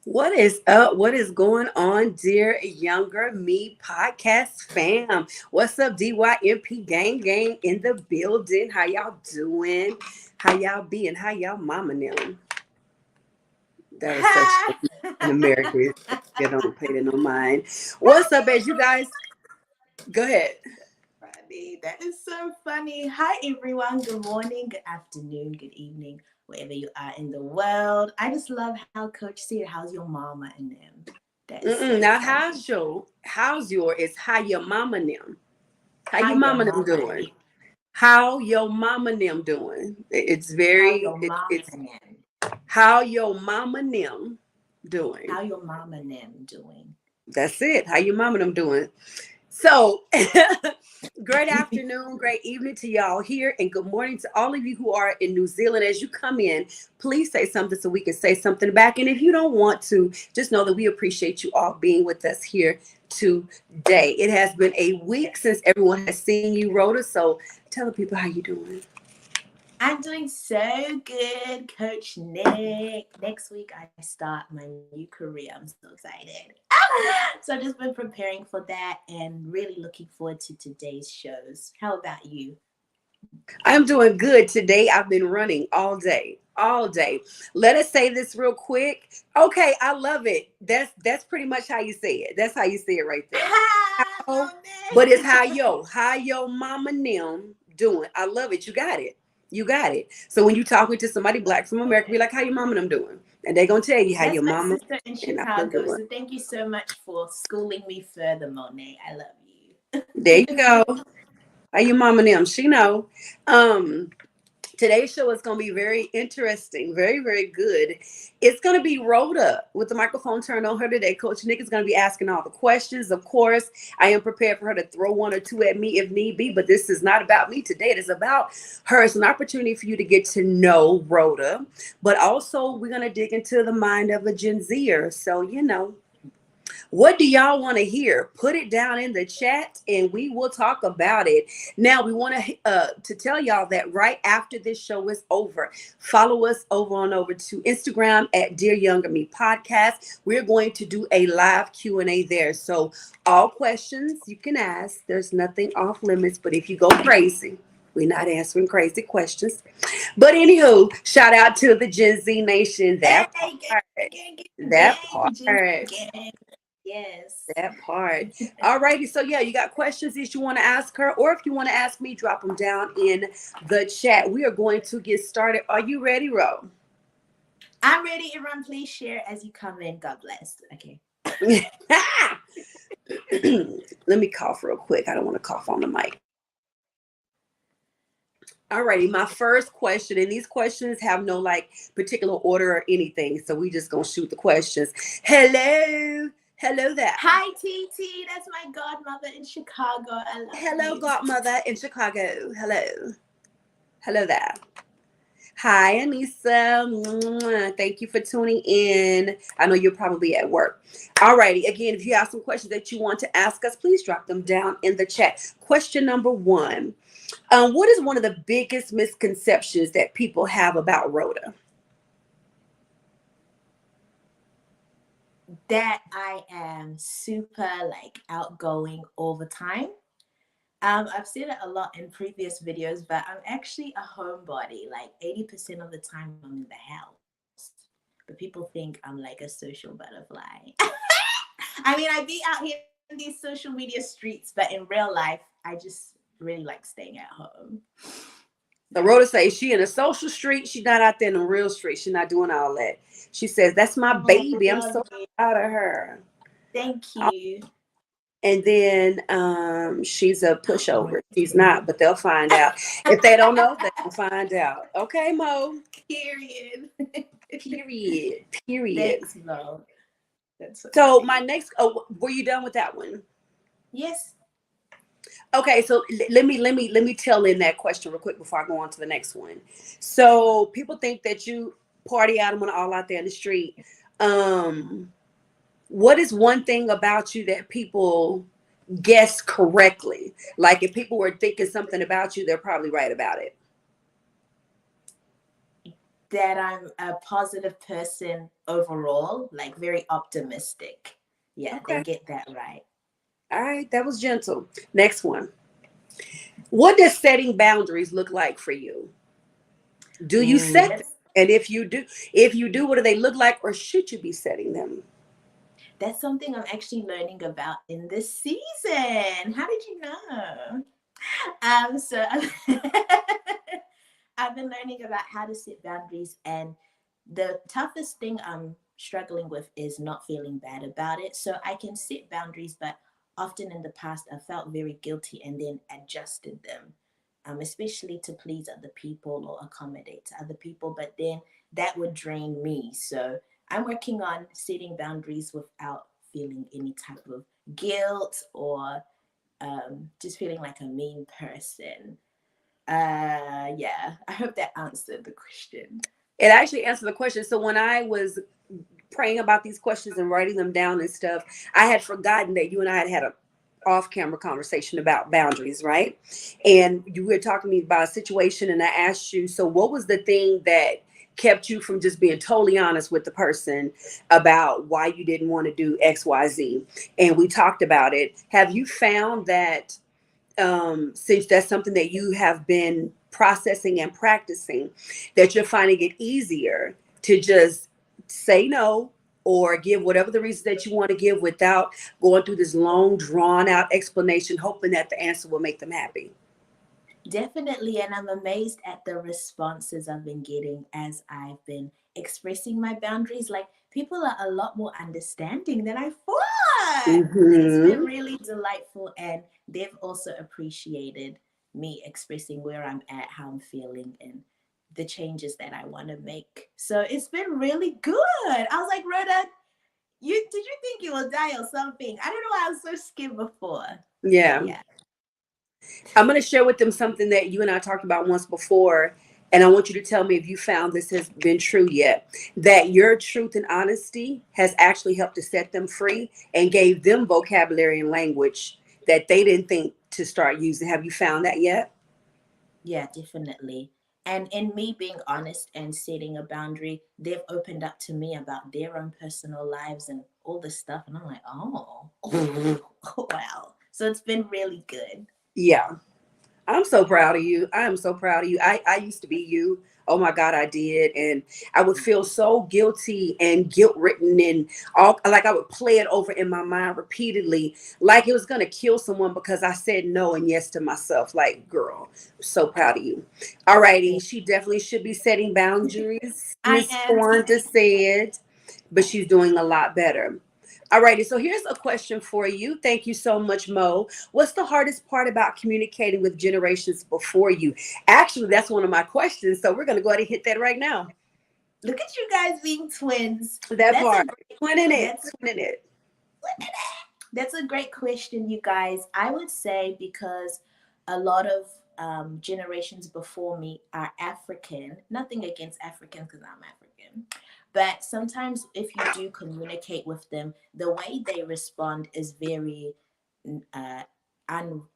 What is up? What is going on, dear younger me podcast fam? What's up, DYMP gang in the building? How y'all doing? How y'all being? How y'all mama now? That is such in America. They don't pay it no mind. What's up, as you guys? Go ahead. Funny. That is so funny. Hi, everyone. Good morning, good afternoon, good evening, wherever you are in the world. I just love how Coach said, "How's your mama?" and them. That is so Not funny. how's your? It's how your mama them. How How your your mama them mama doing? name? How your mama them doing? It's How very your mama it's name? how your mama them doing. How your mama name doing? That's it. How your mama them doing? So, great afternoon, great evening to y'all here, and good morning to all of you who are in New Zealand. As you come in, please say something so we can say something back. And if you don't want to, just know that we appreciate you all being with us here today. It has been a week since everyone has seen you, Rhoda. So, tell the people how you doing. I'm doing so good, Coach Nick. Next week, I start my new career. I'm so excited. So I've just been preparing for that and really looking forward to today's shows. How about you? I'm doing good today. I've been running all day, all day. Let us say this real quick. Okay, I love it. That's pretty much how you say it. That's how you say it right there. How, Love but it's it. how yo mama them doing. I love it. You got it. You got it. So when you talking to somebody black from America, be like, how your mama them doing? And they gonna tell you how That's your my mama sister in and I'm Chicago. doing. So thank you so much for schooling me further, Monet. I love There you you. go. How your mama them? She know. Um, Today's show is going to be very interesting, very good. It's going to be Rhoda with the microphone turned on her today. Coach Nick is going to be asking all the questions. Of course, I am prepared for her to throw one or two at me if need be, but this is not about me today. It is about her. It's an opportunity for you to get to know Rhoda, but also we're going to dig into the mind of a Gen Zer. So, what do y'all want to hear? Put it down in the chat and we will talk about it. Now, we want to tell y'all that right after this show is over, follow us over to Instagram at Dear Younger Me Podcast. We're going to do a live Q&A there. So all questions you can ask. There's nothing off limits, but if you go crazy, we're not answering crazy questions. But anywho, shout out to the Gen Z Nation. Hey, That gang, part. That gang, Gen Z part. gang. Yes. That part. All righty. So yeah, you got questions that you want to ask her, or if you want to ask me, drop them down in the chat. We are going to get started. Are you ready, Ro? I'm ready. Everyone, please share as you come in. God bless. Okay. Let me cough real quick. I don't want to cough on the mic. All righty. My first question, and these questions have no like particular order or anything. So we just gonna shoot the questions. Hello. Hello there. Hi, TT. That's my godmother in Chicago. I love Hello, you. godmother in Chicago. Hello. Hello there. Hi, Anissa. Mwah. Thank you for tuning in. I know you're probably at work. All righty. Again, if you have some questions that you want to ask us, please drop them down in the chat. Question number one. What is one of the biggest misconceptions that people have about Rhoda? That I am super like outgoing all the time. I've said it a lot in previous videos, but I'm actually a homebody. Like 80% of the time, I'm in the house. But people think I'm like a social butterfly. I mean, I be out here in these social media streets, but in real life, I just really like staying at home. So Rhoda says she in a social street. She's not out there in the real street. She's not doing all that. She says, that's my Oh, baby. I'm love so it. proud of her. Thank you. And then she's a pushover. She's not, but they'll find out. If they don't know, they'll find out. Okay, Mo. Period. Period. Period. Thanks, Mo. That's so So my funny. next, oh, were you done with that one? Yes. Okay, so let me tell in that question real quick before I go on to the next one. So people think that you party out when all out there in the street. Um, what is one thing about you that people guess correctly? Like if people were thinking something about you, they're probably right about it. that I'm a positive person overall, like very optimistic. Yeah, they Okay. get that right. All right. That was gentle. Next one. What does setting boundaries look like for you? Do you Ooh, set them? And if you do, what do they look like, or should you be setting them? that's something I'm actually learning about in this season. How did you know? So I've been learning about how to set boundaries, and the toughest thing I'm struggling with is not feeling bad about it. So I can set boundaries, but often in the past I felt very guilty and then adjusted them, especially to please other people or accommodate to other people. But then that would drain me. So I'm working on setting boundaries without feeling any type of guilt or just feeling like a mean person. Yeah, I hope that answered the question. It actually answered the question. So when I was praying about these questions and writing them down and stuff, I had forgotten that you and I had a off-camera conversation about boundaries, right? And you were talking to me about a situation, and I asked you, so what was the thing that kept you from just being totally honest with the person about why you didn't want to do XYZ? And we talked about it. Have you found that since that's something that you have been processing and practicing, that you're finding it easier to just say no or give whatever the reason that you want to give without going through this long, drawn out explanation, hoping that the answer will make them happy? Definitely, and I'm amazed at the responses I've been getting as I've been expressing my boundaries. Like, people are a lot more understanding than I thought. So it's been Mm-hmm. really delightful, and they've also appreciated me expressing where I'm at, how I'm feeling, and the changes that I want to make. So it's been really good. I was like, Rhoda, you think you will die or something? I don't know why I was so scared before. But Yeah. yeah. I'm going to share with them something that you and I talked about once before. And I want you to tell me if you found this has been true yet. That your truth and honesty has actually helped to set them free and gave them vocabulary and language that they didn't think to start using. Have you found that yet? Yeah, definitely. And in me being honest and setting a boundary, they've opened up to me about their own personal lives and all this stuff. And I'm like, oh, wow. So it's been really good. Yeah. I'm so proud of you. I am so proud of you. I used to be you. Oh my God, I did. And I would feel so guilty and guilt ridden and all, like I would play it over in my mind repeatedly, like it was going to kill someone because I said no and yes to myself. Like, girl, so proud of you. All righty. Yeah, She definitely should be setting boundaries, I Miss am. Wanda said, but she's doing a lot better. All righty. So here's a question for you. Thank you so much, Mo. What's the hardest part about communicating with generations before you? Actually, that's one of my questions. So we're going to go ahead and hit that right now. Look at you guys being twins. That That's a part. great, Twinning it. that's Twinning it. That's a great question, you guys. I would say because a lot of generations before me are African. Nothing against Africans because I'm African. But sometimes if you do communicate with them, the way they respond is very uh,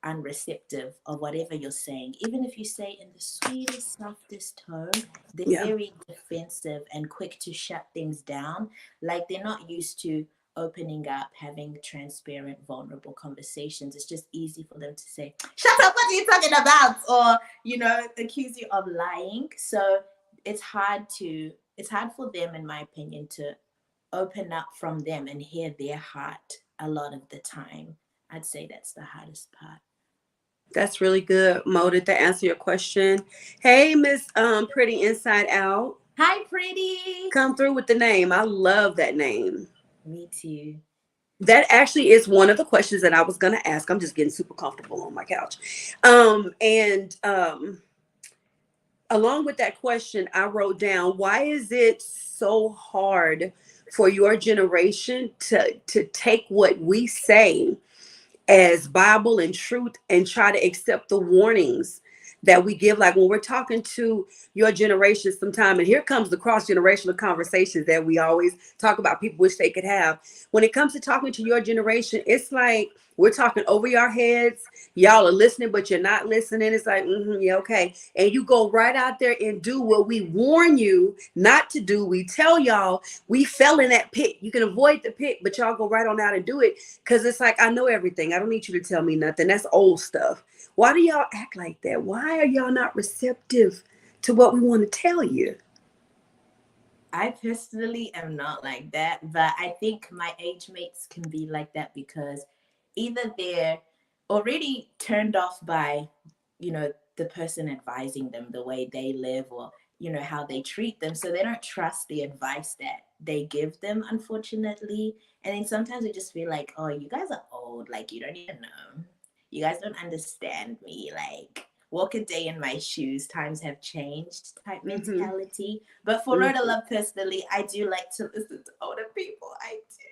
unreceptive of whatever you're saying. Even if you say in the sweetest, softest tone, they're Yeah. very defensive and quick to shut things down. Like they're not used to opening up, having transparent, vulnerable conversations. It's just easy for them to say, "Shut up, what are you talking about?" Or, accuse you of lying. So it's hard for them, in my opinion, to open up from them and hear their heart a lot of the time. I'd say that's the hardest part. That's really good, Mo, to answer your question. Hey, Miss Pretty Inside Out. Hi, pretty. Come through with the name. I love that name. Me too. That actually is one of the questions that I was going to ask. I'm just getting super comfortable on my couch. And along with that question, I wrote down, why is it so hard for your generation to take what we say as Bible and truth and try to accept the warnings that we give. Like when we're talking to your generation sometime, and here comes the cross-generational conversations that we always talk about, people wish they could have. When it comes to talking to your generation, it's like we're talking over your heads. Y'all are listening, but you're not listening. It's like, yeah, okay. And you go right out there and do what we warn you not to do. We tell y'all we fell in that pit. You can avoid the pit, but y'all go right on out and do it. Because it's like, I know everything. I don't need you to tell me nothing. That's old stuff. Why do y'all act like that? Why are y'all not receptive to what we want to tell you? I personally am not like that, but I think my age mates can be like that because either they're already turned off by, the person advising them, the way they live, or, how they treat them. So they don't trust the advice that they give them, unfortunately. And then sometimes we just feel like, oh, you guys are old. Like, you don't even know. You guys don't understand me. Like, walk a day in my shoes, times have changed type mentality. But for Roda Love personally, I do like to listen to older people. I do.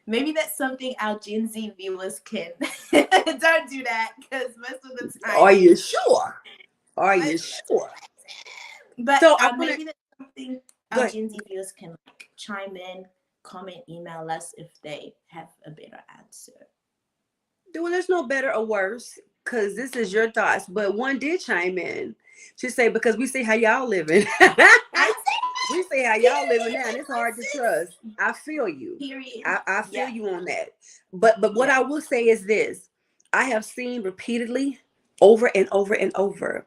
Maybe that's something our Gen Z viewers can don't do that, because most of the time. Are you sure? Are you sure? But so maybe that's something our Gen Z viewers can like chime in, comment, email us if they have a better answer. Well, there's no better or worse, because this is your thoughts. But one did chime in. She said, because we see how y'all living. We see how y'all living now, and it's hard to trust. I feel you. I feel you on that. But what I will say is this. I have seen repeatedly over and over and over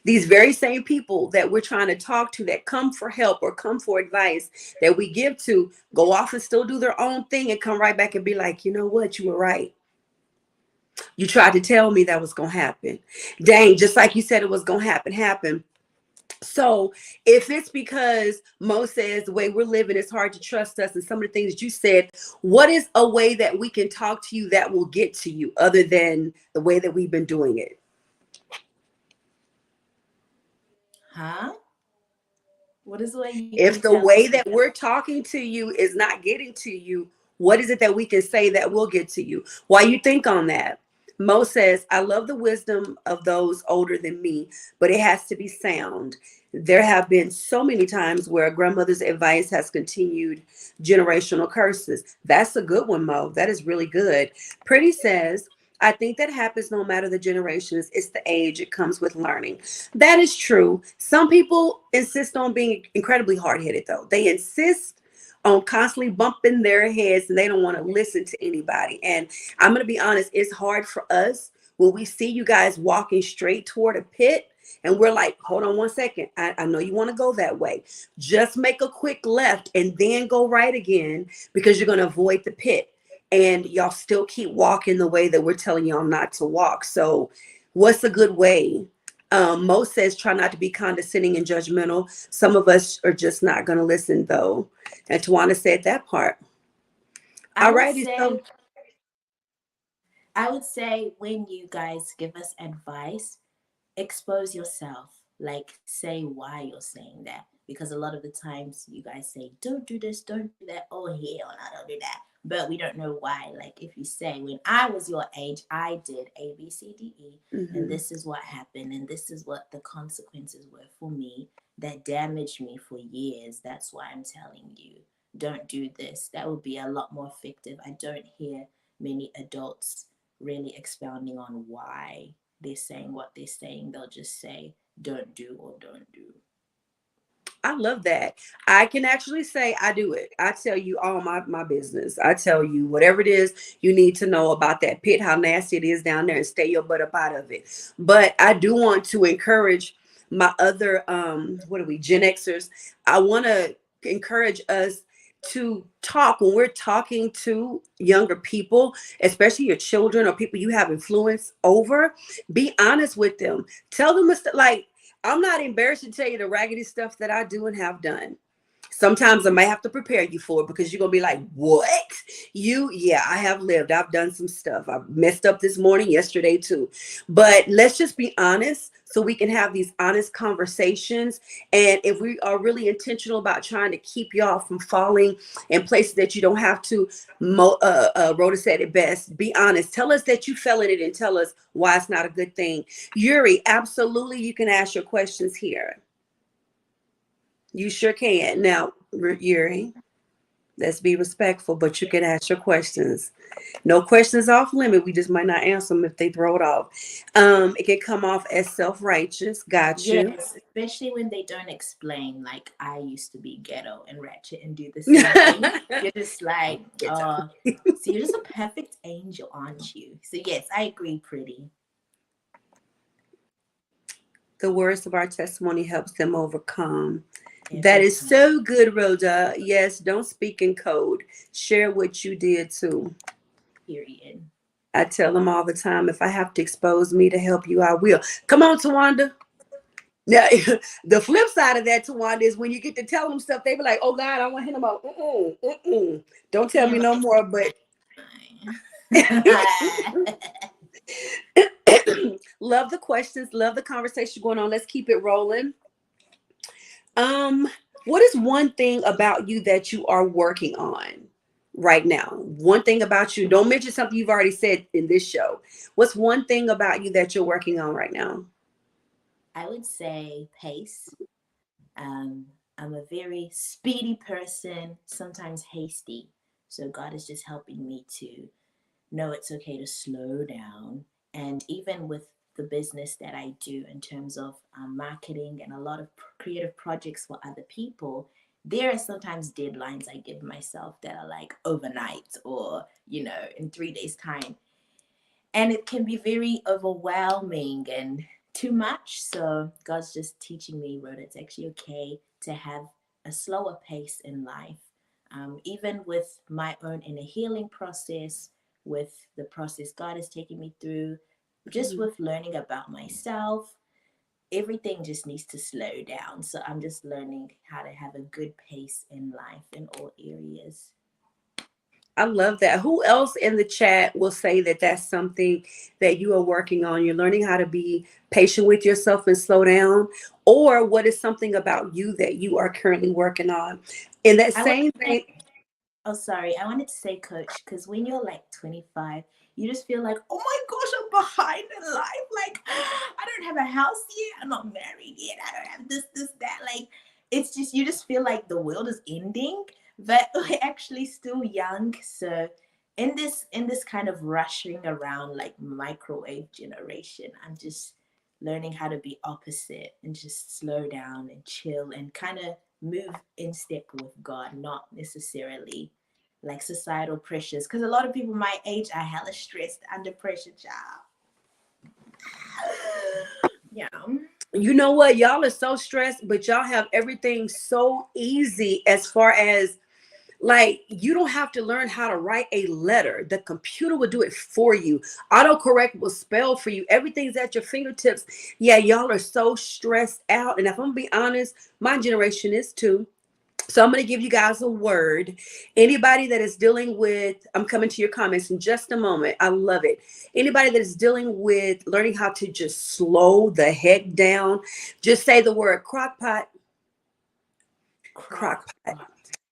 these very same people that we're trying to talk to, that come for help or come for advice, that we give to, go off and still do their own thing and come right back and be like, you know what, you were right. You tried to tell me that was going to happen. Dang, just like you said it was going to happen. So if it's because Mo says the way we're living, it's hard to trust us, and some of the things that you said, what is a way that we can talk to you that will get to you other than the way that we've been doing it? Huh? What is the way you If the way that we're talking to you is not getting to you, what is it that we can say that will get to you? Why you think on that? Mo says, I love the wisdom of those older than me, but it has to be sound. There have been so many times where a grandmother's advice has continued generational curses. That's a good one, Mo. That is really good. Pretty says, I think that happens no matter the generations. It's the age. It comes with learning. That is true. Some people insist on being incredibly hard-headed, though. They insist on constantly bumping their heads, and they don't want to listen to anybody. And I'm going to be honest, it's hard for us when we see you guys walking straight toward a pit and we're like, hold on one second. I know you want to go that way. Just make a quick left and then go right again, because you're going to avoid the pit. And y'all still keep walking the way that we're telling y'all not to walk. So what's a good way? Mo says, try not to be condescending and judgmental. Some of us are just not going to listen, though. And Tawana said that part. All righty. I would say when you guys give us advice, expose yourself. Like, say why you're saying that. Because a lot of the times you guys say, don't do this, don't do that. Oh, hell no, don't do that. But we don't know why. Like, if you say, when I was your age, I did A, B, C, D, E. And this is what happened. And this is what the consequences were for me that damaged me for years. That's why I'm telling you, don't do this. That would be a lot more effective. I don't hear many adults really expounding on why they're saying what they're saying. They'll just say, don't do or don't do. I love that. I can actually say I do it. I tell you all my business. I tell you whatever it is you need to know about that pit, how nasty it is down there, and stay your butt up out of it. But I do want to encourage my other Gen Xers. I want to encourage us to talk when we're talking to younger people, especially your children or people you have influence over. Be honest with them. Tell them like, I'm not embarrassed to tell you the raggedy stuff that I do and have done. Sometimes I may have to prepare you for it, because you're going to be like, what? Yeah, I have lived. I've done some stuff. I messed up this morning, yesterday too. But let's just be honest so we can have these honest conversations. And if we are really intentional about trying to keep y'all from falling in places that you don't have to, Rhoda said it best. Be honest. Tell us that you fell in it and tell us why it's not a good thing. Yuri, absolutely, you can ask your questions here. You sure can. Now, Yuri, let's be respectful, but you can ask your questions. No questions off limit. We just might not answer them if they throw it off. It can come off as self-righteous. Got you. Yes, especially when they don't explain. Like I used to be ghetto and ratchet and do the same thing. You're just like, oh, so you're just a perfect angel, aren't you? So yes, I agree, pretty. The words of our testimony helps them overcome. That Every is time. so good, Rhoda. Yes, don't speak in code. Share what you did too. Period. I tell them all the time, if I have to expose me to help you, I will. Come on, Tawanda. Now, the flip side of that, Tawanda, is when you get to tell them stuff, they be like, oh God, I want him out. Don't tell me Yeah, no more. But love the questions, love the conversation going on. Let's keep it rolling. Um, what is one thing about you that you are working on right now? One thing about you. Don't mention something you've already said in this show. What's one thing about you that you're working on right now? I would say pace. I'm a very speedy person, sometimes hasty. So God is just helping me to know it's okay to slow down. And even with the business that I do in terms of marketing and a lot of creative projects for other people, there are sometimes deadlines I give myself that are like overnight or, in 3 days' time. And it can be very overwhelming and too much. So God's just teaching me, Rhoda, it's actually okay to have a slower pace in life. Even with my own inner healing process, with the process God is taking me through, just Mhm. with learning about myself, everything just needs to slow down. So I'm just learning how to have a good pace in life in all areas. I love that. Who else in the chat will say that that's something that you are working on? You're learning how to be patient with yourself and slow down, or what is something about you that you are currently working on? In that I want same to thing, Oh, sorry. I wanted to say, coach, because when you're like 25, you just feel like, oh my gosh, I'm behind in life. Like, I don't have a house yet. I'm not married yet. I don't have this, that. Like, it's just, you just feel like the world is ending, but we're actually still young. So, in this kind of rushing around like microwave generation, I'm just learning how to be opposite and just slow down and chill and kind of move in step with God, not necessarily like societal pressures. Because a lot of people my age are hella stressed under pressure, child. Yeah. you know what? Y'all are so stressed, but y'all have everything so easy as far as like you don't have to learn how to write a letter. The computer will do it for you. Autocorrect will spell for you. Everything's at your fingertips. Yeah, y'all are so stressed out. And if I'm gonna be honest, my generation is too. So I'm going to give you guys a word. Anybody that is dealing with, I'm coming to your comments in just a moment. I love it. Anybody that is dealing with learning how to just slow the heck down, just say the word crock pot, Crock crock pot. pot.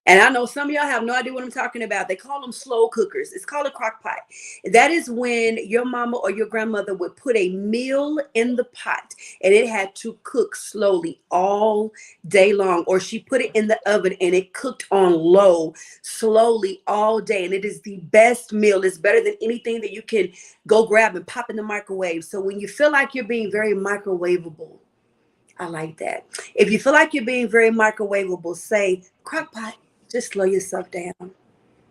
And I know some of y'all have no idea what I'm talking about. They call them slow cookers. It's called a crock pot. That is when your mama or your grandmother would put a meal in the pot and it had to cook slowly all day long. Or she put it in the oven and it cooked on low slowly all day. And it is the best meal. It's better than anything that you can go grab and pop in the microwave. So when you feel like you're being very microwavable, I like that. If you feel like you're being very microwavable, say crock pot. Just slow yourself down.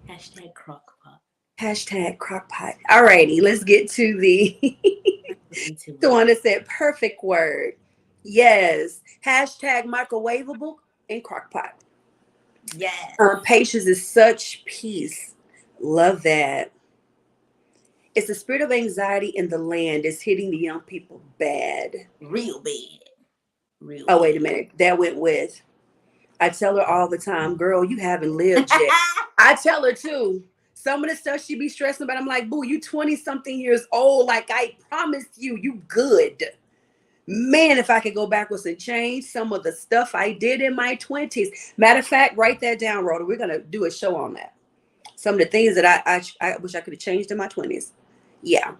Hashtag crock pot. Hashtag crockpot. Alrighty, let's get to the Into the it. one that said perfect word. Yes. Hashtag microwavable and crockpot. Yes. Patience is such peace. Love that. It's the spirit of anxiety in the land is hitting the young people bad. Real bad. Real Oh, wait a bad. minute. That went with. I tell her all the time, girl, you haven't lived yet. I tell her too. Some of the stuff she be stressing about, I'm like, boo, you 20 something years old. Like I promised you, you good. Man, if I could go backwards and change some of the stuff I did in my 20s. Matter of fact, write that down, Rhoda. We're going to do a show on that. Some of the things that I wish I could have changed in my 20s. Yeah.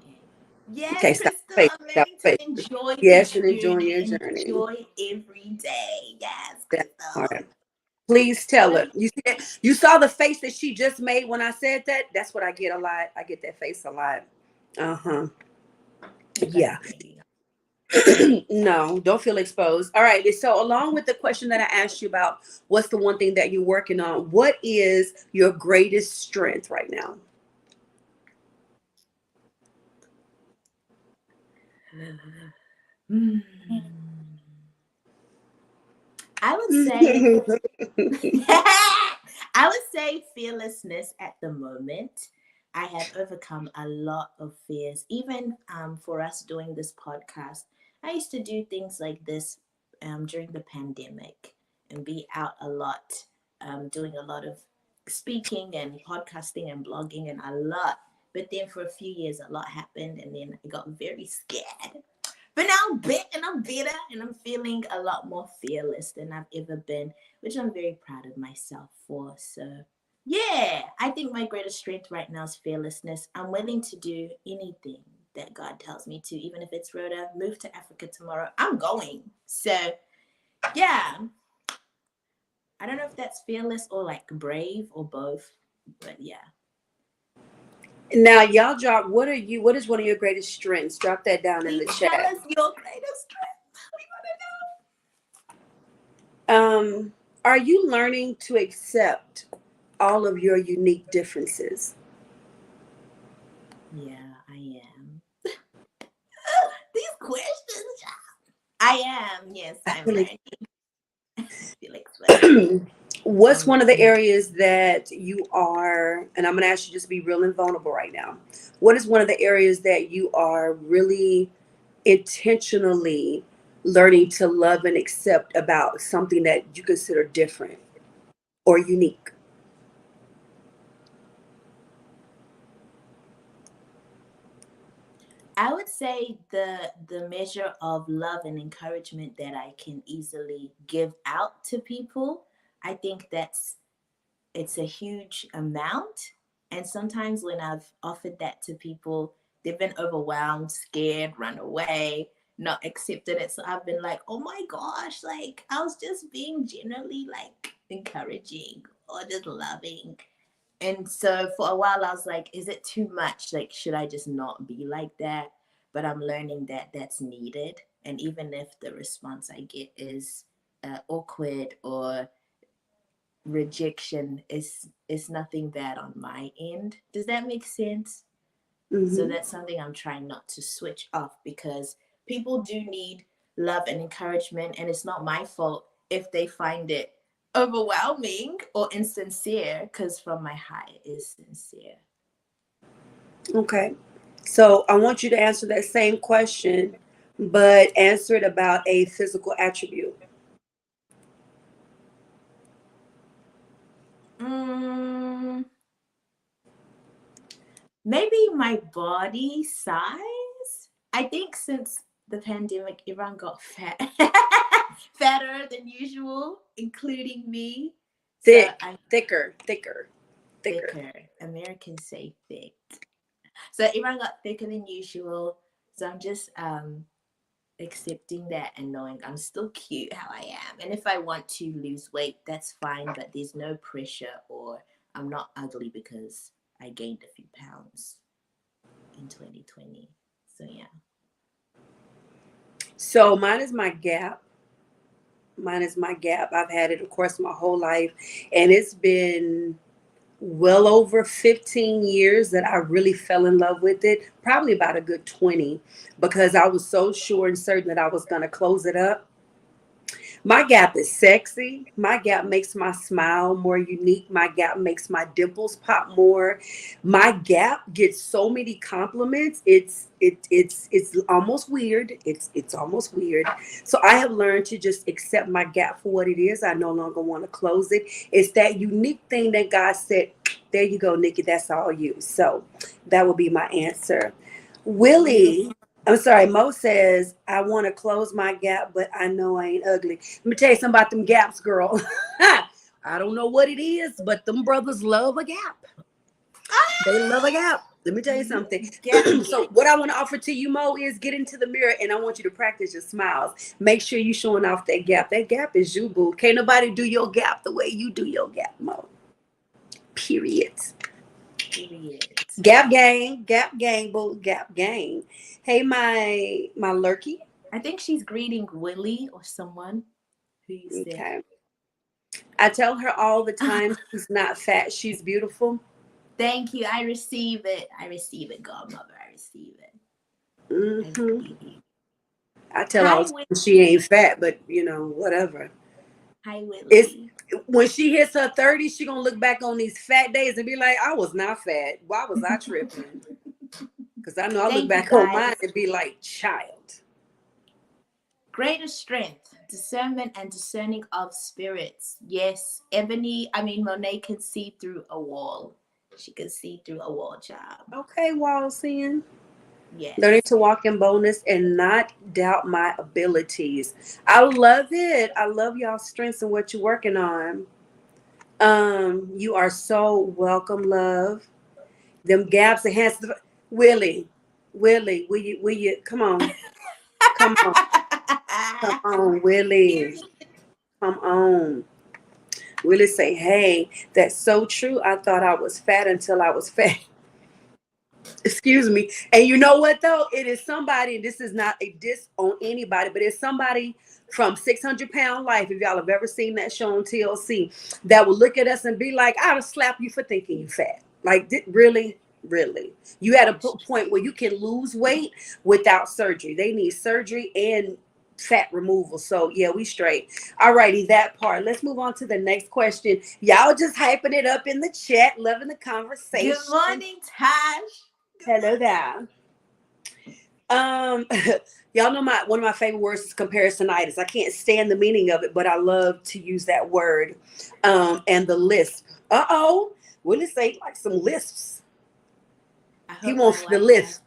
Yes, Okay, stop. Crystal, Face. I'm Stop. learning Face. to enjoy the Yes, and enjoying journey. your journey. Enjoy every day. Yes, That Crystal. part. Please tell But her. You see that? You saw the face that she just made when I said that? That's what I get a lot. I get that face a lot. Uh-huh. Yeah. No, don't feel exposed. All right. So, along with the question that I asked you about, what's the one thing that you're working on? What is your greatest strength right now? Mm. I would say I would say fearlessness at the moment. I have overcome a lot of fears. Even for us doing this podcast, I used to do things like this during the pandemic and be out a lot, doing a lot of speaking and podcasting and blogging and a lot. But then for a few years, a lot happened, and then I got very scared. But now I'm big and I'm better and I'm feeling a lot more fearless than I've ever been, which I'm very proud of myself for. So, yeah, I think my greatest strength right now is fearlessness. I'm willing to do anything that God tells me to, even if it's Rhoda, move to Africa tomorrow. I'm going. So, yeah, I don't know if that's fearless or like brave or both, but yeah. Now, y'all drop. What is one of your greatest strengths? Drop that down in Please the tell chat. us your greatest strength. We want to know. Are you learning to accept all of your unique differences? Yeah, I am. These questions. I am. Yes, I I'm feel learning. Feel exposed. What's I'm one of the areas that you are, and I'm going to ask you just to be real and vulnerable right now. What is one of the areas that you are really intentionally learning to love and accept about something that you consider different or unique? I would say the measure of love and encouragement that I can easily give out to people. I think it's a huge amount. And sometimes when I've offered that to people, they've been overwhelmed, scared, run away, not accepted it. So I've been like, oh my gosh, like I was just being generally like encouraging or just loving. And so for a while, I was like, is it too much? Like, should I just not be like that? But I'm learning that that's needed. And even if the response I get is awkward or rejection, is nothing bad on my end. Does that make sense? So Hmm. that's something I'm trying not to switch off, because people do need love and encouragement, and it's not my fault if they find it overwhelming or insincere, because from my heart it is sincere. Okay. So I want you to answer that same question, but answer it about a physical attribute. Mm, maybe my body size. I think since the pandemic, everyone got fat, fatter than usual, including me. So Thick, I'm thicker, thicker, thicker. thicker. Americans say thick. So everyone got thicker than usual. So I'm just accepting that and knowing I'm still cute how I am. And if I want to lose weight, that's fine, but there's no pressure, or I'm not ugly because I gained a few pounds in 2020. So yeah. So mine is my gap. Mine is my gap. I've had it, of course, my whole life. And it's been well over 15 years that I really fell in love with it. Probably about a good 20, because I was so sure and certain that I was going to close it up. My gap is sexy. My gap makes my smile more unique. My gap makes my dimples pop more. My gap gets so many compliments. It's almost weird. It's almost weird. So I have learned to just accept my gap for what it is. I no longer want to close it. It's that unique thing that God said, There you go, Nikki. That's all you. So that would be my answer. Willie, I'm sorry, Mo says, I want to close my gap, but I know I ain't ugly. Let me tell you something about them gaps, girl. I don't know what it is, but them brothers love a gap. They love a gap. Let me tell you something. So what I want to offer to you, Mo, is get into the mirror and I want you to practice your smiles. Make sure you showing off that gap. That gap is you, boo. Can't nobody do your gap the way you do your gap, Mo. Period. Gap gang, boo, gap gang. Hey, my lurky. I think she's greeting Willie or someone who you said. Okay. I tell her all the time she's not fat, she's beautiful. Thank you. I receive it. I receive it, godmother. I receive it. Mm-hmm. I tell her all the time she ain't fat, but you know, whatever. Hi, Willie. It's when she hits her 30s, she gonna look back on these fat days and be like, I was not fat. Why was I tripping? Because I know I look back on mine and be like, child. Greater strength, discernment, and discerning of spirits. Yes, Monet can see through a wall. She can see through a wall, child. Okay, wall seeing. Yes. Learning to walk in boldness and not doubt my abilities. I love it. I love y'all's strengths and what you're working on. You are so welcome, love. Them gaps enhance the Willie, will you come on? Come on, Willie. Come on. Willie say, hey, that's so true. I thought I was fat until I was fat. Excuse me. And you know what though? It is somebody, and this is not a diss on anybody, but it's somebody from 600-Pound Life, if y'all have ever seen that show on TLC, that will look at us and be like, I'll slap you for thinking you fat. Like, really? You at a point where you can lose weight without surgery. They need surgery and fat removal. So yeah, we straight. All righty, that part. Let's move on to the next question. Y'all just hyping it up in the chat, loving the conversation. Good morning, Tash. Hello there. Y'all know one of my favorite words is comparisonitis. I can't stand the meaning of it, but I love to use that word. And the lisp. Willie say like some lisps. He wants the lisp.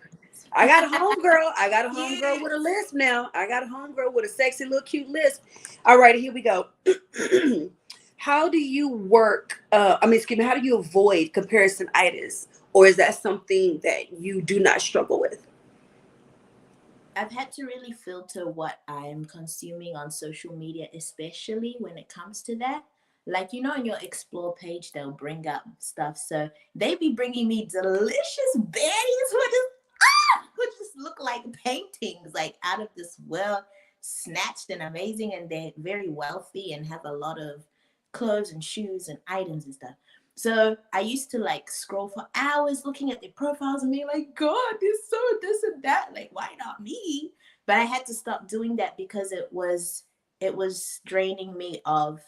I got a homegirl with a lisp now. I got a homegirl with a sexy little cute lisp. All right, here we go. How do you work? How do you avoid comparisonitis? Or is that something that you do not struggle with? I've had to really filter what I'm consuming on social media, especially when it comes to that. Like, on your explore page, they'll bring up stuff. So they be bringing me delicious baddies who just look like paintings, like out of this world, snatched and amazing. And they're very wealthy and have a lot of clothes and shoes and items and stuff. So I used to like scroll for hours looking at their profiles and being like, God, this and that. Like, why not me? But I had to stop doing that because it was draining me of,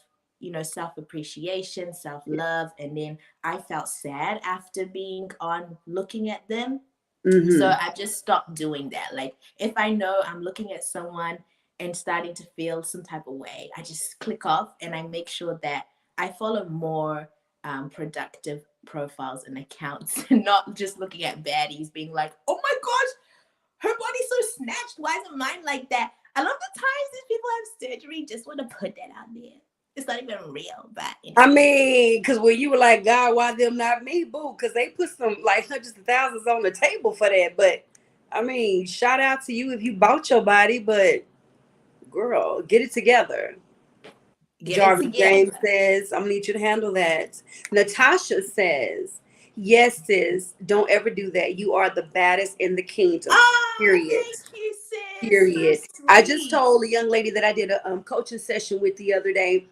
self-appreciation, self-love. And then I felt sad after being on looking at them. Mm-hmm. So I just stopped doing that. Like, if I know I'm looking at someone and starting to feel some type of way, I just click off and I make sure that I follow more productive profiles and accounts, and not just looking at baddies being like, oh my gosh, her body's so snatched, why isn't mine like that? I love the times these people have surgery. Just want to put that out there. It's not even real, but because when you were like, God, why them not me, boo? Because they put some like hundreds of thousands on the table for that. But shout out to you if you bought your body, but girl, get it together. Jarvis James says, I'm gonna need you to handle that. Natasha says, yes, sis, don't ever do that. You are the baddest in the kingdom. Period. Thank you, sis. Period. So I just told a young lady that I did a coaching session with the other day,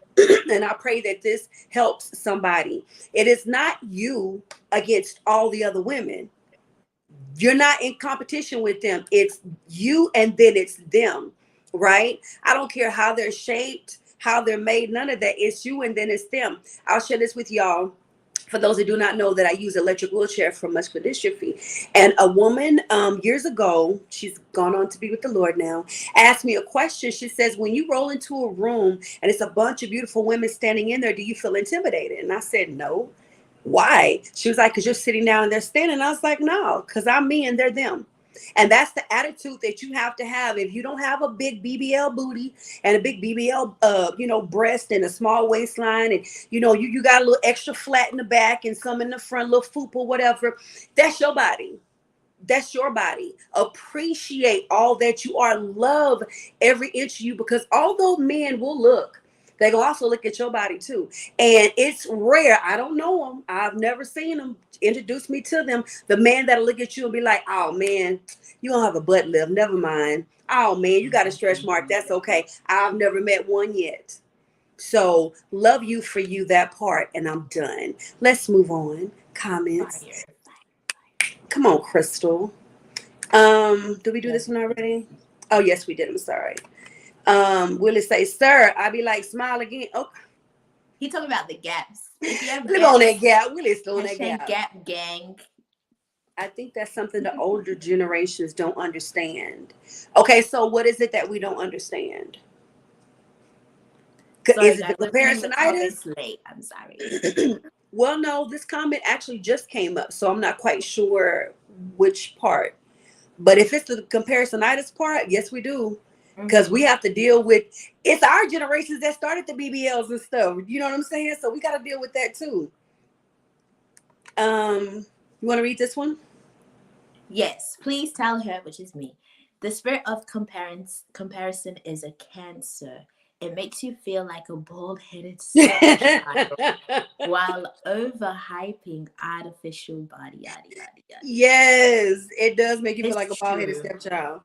and I pray that this helps somebody. It is not you against all the other women. You're not in competition with them. It's you and then it's them, right? I don't care how they're shaped, how they're made, none of that. It's you and then it's them. I'll share this with y'all. For those who do not know, that I use electric wheelchair for muscular dystrophy. And a woman years ago, she's gone on to be with the Lord now, asked me a question. She says, when you roll into a room and it's a bunch of beautiful women standing in there, do you feel intimidated? And I said, no. Why? She was like, because you're sitting down and they're standing. I was like, no, because I'm me and they're them. And that's the attitude that you have to have. If you don't have a big BBL booty and a big BBL, breast and a small waistline, and you got a little extra flat in the back and some in the front, little fupa, whatever, that's your body. That's your body. Appreciate all that you are. Love every inch of you, because although men will look, they will also look at your body too. And it's rare. I don't know them. I've never seen them. Introduce me to them. The man that'll look at you and be like, oh man, you don't have a butt lift. Never mind. Oh man, you got a stretch mark. That's okay. I've never met one yet. So love you for you, that part. And I'm done. Let's move on. Comments. Fire. Come on, Crystal. Did we do this one already? Oh, yes, we did. I'm sorry. Willie say, sir, I be like, smile again. Oh, He talking about the gaps. If you have live on gaps, that gap. Willie's still on that hashtag gap. gap gang. I think that's something the older generations don't understand. Okay, so what is it that we don't understand? Sorry, Is it guys, the opening the comparisonitis? comments late. I'm sorry. Well, no, this comment actually just came up, so I'm not quite sure which part. But if it's the comparisonitis part, yes, we do. Because we have to deal with, it's our generations that started the BBLs and stuff. You know what I'm saying? So we got to deal with that too. You want to read this one? Yes, please tell her, which is me. The spirit of comparison is a cancer. It makes you feel like a bald-headed stepchild while overhyping artificial body, yada, yada, yada. Yes, it does make you feel like a It's bald-headed true. stepchild.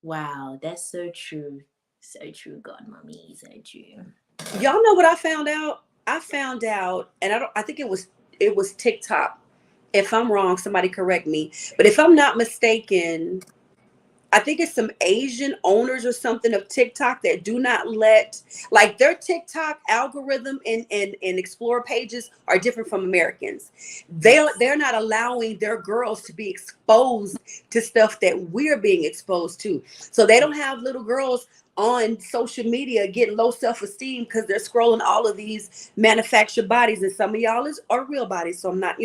Wow, that's so true. So true, God, mommy, so true. Y'all know what I found out? I found out, and I think it was TikTok. If I'm wrong, somebody correct me. But if I'm not mistaken, I think it's some Asian owners or something of TikTok that do not let, like, their TikTok algorithm and explore pages are different from Americans. They're not allowing their girls to be exposed to stuff that we're being exposed to. So they don't have little girls on social media getting low self-esteem because they're scrolling all of these manufactured bodies, and some of y'all are real bodies. So I'm not,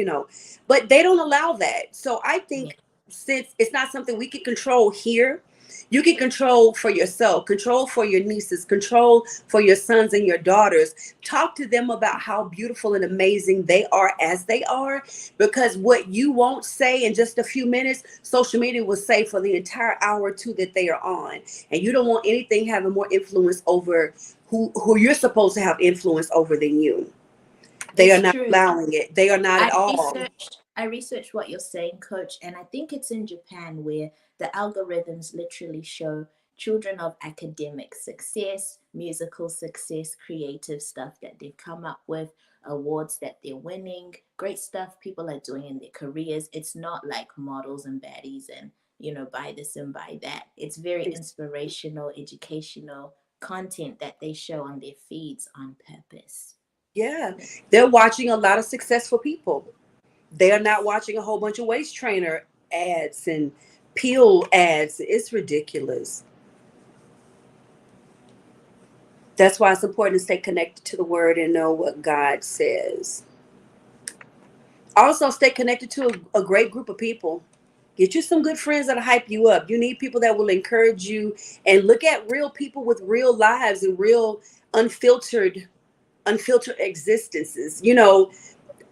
but they don't allow that. So I think, since it's not something we can control here, you can control for yourself, control for your nieces, control for your sons and your daughters. Talk to them about how beautiful and amazing they are as they are, because what you won't say in just a few minutes, social media will say for the entire hour or two that they are on. And you don't want anything having more influence over who you're supposed to have influence over than you. They are It's not true. allowing it. They are not at all. I researched what you're saying, coach, and I think it's in Japan where the algorithms literally show children of academic success, musical success, creative stuff that they've come up with, awards that they're winning, great stuff people are doing in their careers. It's not like models and baddies and, buy this and buy that. It's very inspirational, educational content that they show on their feeds on purpose. Yeah, they're watching a lot of successful people. They are not watching a whole bunch of waist trainer ads and peel ads. It's ridiculous. That's why it's important to stay connected to the word and know what God says. Also, stay connected to a great group of people. Get you some good friends that'll hype you up. You need people that will encourage you, and look at real people with real lives and real unfiltered existences.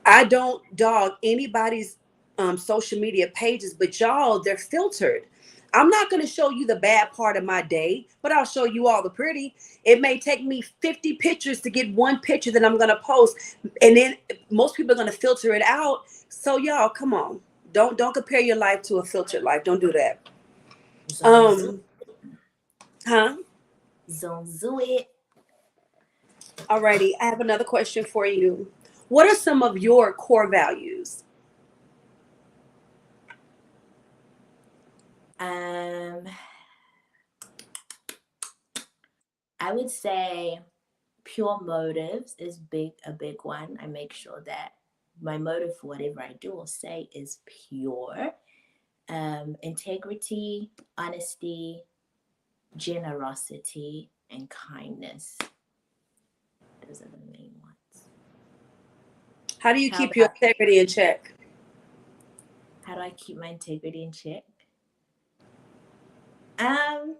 I don't dog anybody's social media pages, but y'all, they're filtered. I'm not going to show you the bad part of my day, but I'll show you all the pretty. It may take me 50 pictures to get one picture that I'm going to post, and then most people are going to filter it out. So y'all, come on. Don't compare your life to a filtered life. Don't do that. Zonzo, Huh? zonzo it. Alrighty, I have another question for you. What are some of your core values? I would say pure motives is a big one. I make sure that my motive for whatever I do or say is pure. Integrity, honesty, generosity, and kindness. Those are the main ones. How do you How keep your about integrity in check? how do I keep my integrity in check? Um,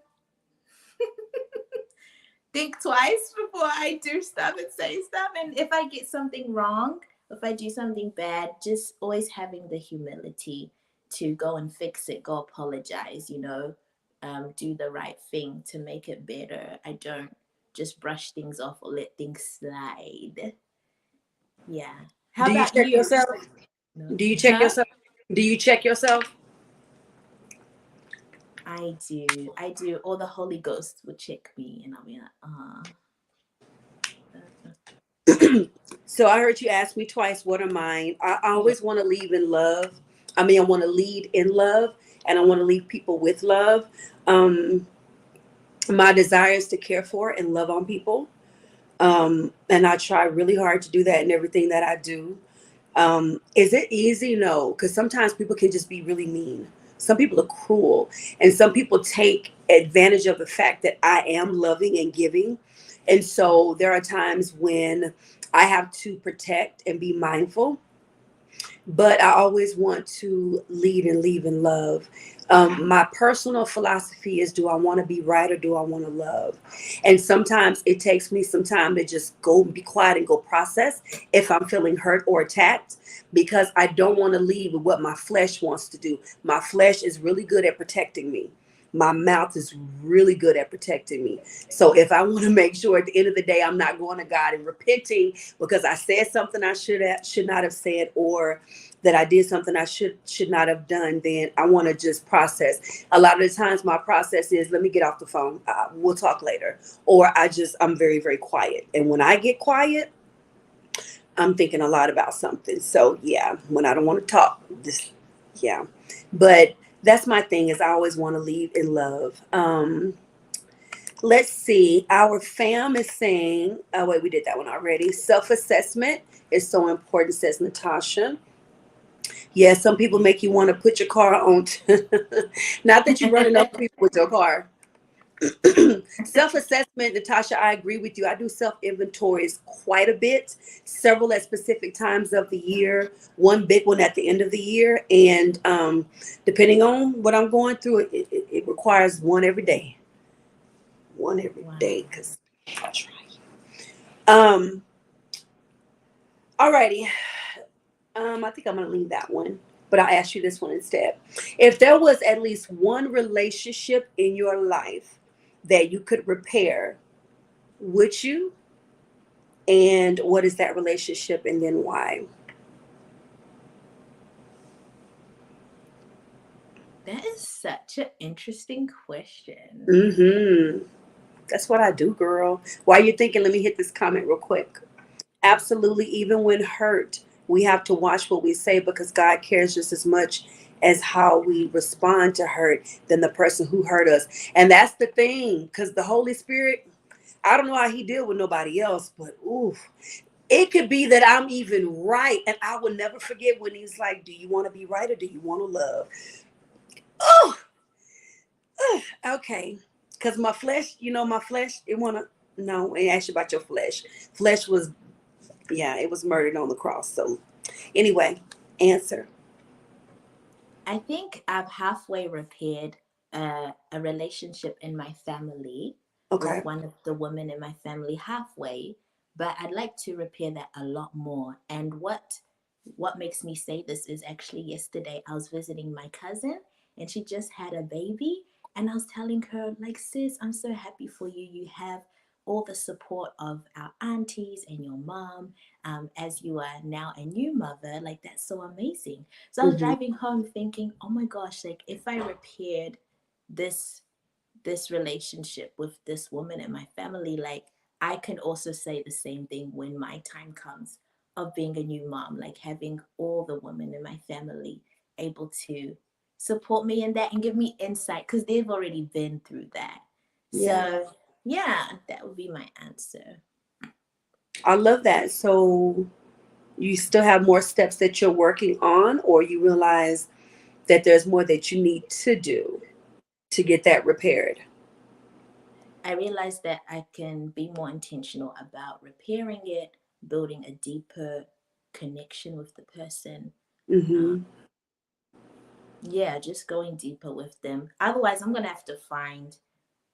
think twice before I do stuff and say stuff. And if I get something wrong, if I do something bad, just always having the humility to go and fix it, go apologize, do the right thing to make it better. I don't just brush things off or let things slide. Yeah. How Do you about check you? yourself? No. Do you check Huh? yourself? Do you check yourself? I do. I do. Or the Holy Ghost would check me and I'll be like, So I heard you ask me twice, what are mine? I yeah. always want to leave in love. I mean, I want to lead in love, and I want to leave people with love. Um, my desire is to care for and love on people. And I try really hard to do that in everything that I do. Is it easy? No, because sometimes people can just be really mean. Some people are cruel, and some people take advantage of the fact that I am loving and giving. And so there are times when I have to protect and be mindful, but I always want to lead and leave in love. My personal philosophy is, do I want to be right or do I want to love? And sometimes it takes me some time to just go and be quiet and go process if I'm feeling hurt or attacked, because I don't want to leave with what my flesh wants to do. My flesh is really good at protecting me. My mouth is really good at protecting me. So if I want to make sure at the end of the day I'm not going to God and repenting because I said something I should not have said, or that I did something I should not have done, then I want to just process. A lot of the times my process is, let me get off the phone. We'll talk later. Or I'm very, very quiet. And when I get quiet, I'm thinking a lot about something. So yeah, when I don't want to talk, just, yeah. But that's my thing, is I always want to lead in love. Let's see. Our fam is saying, oh wait, we did that one already. Self-assessment is so important, says Natasha. Yeah, some people make you want to put your car on. Not that you're running over people with your car. Self-assessment, Natasha, I agree with you. I do self-inventories quite a bit, several at specific times of the year, one big one at the end of the year. And depending on what I'm going through, it requires one every day. One every Wow. day, because I'll try. Um, Alrighty. I think I'm gonna leave that one, but I'll ask you this one instead. If there was at least one relationship in your life that you could repair, would you? And what is that relationship, and then why? That is such an interesting question. Mm-hmm. That's what I do, girl. While you're thinking, let me hit this comment real quick. Absolutely. Even when hurt, we have to watch what we say, because God cares just as much as how we respond to hurt than the person who hurt us. And that's the thing, because the Holy Spirit, I don't know how he deal with nobody else, but ooh, it could be that I'm even right. And I will never forget when he's like, do you want to be right or do you want to love? Oh, okay. Because my flesh, my flesh, it want to, no, and ask you about your flesh. Flesh was, yeah, it was murdered on the cross. So anyway, answer. I think I've halfway repaired a relationship in my family with Okay. one of the women in my family halfway, but I'd like to repair that a lot more. And what makes me say this is actually yesterday I was visiting my cousin and she just had a baby, and I was telling her, like, sis, I'm so happy for you. You have all the support of our aunties and your mom, as you are now a new mother. Like, that's so amazing. So I was Hmm. driving home thinking, oh my gosh, like if I repaired this this relationship with this woman in my family, like I can also say the same thing when my time comes of being a new mom, like having all the women in my family able to support me in that and give me insight because they've already been through that. Yeah, So yeah, that would be my answer. I love that. So you still have more steps that you're working on, or you realize that there's more that you need to do to get that repaired? I realized that I can be more intentional about repairing it, building a deeper connection with the person. Mm-hmm. Yeah, just going deeper with them. Otherwise, I'm gonna have to find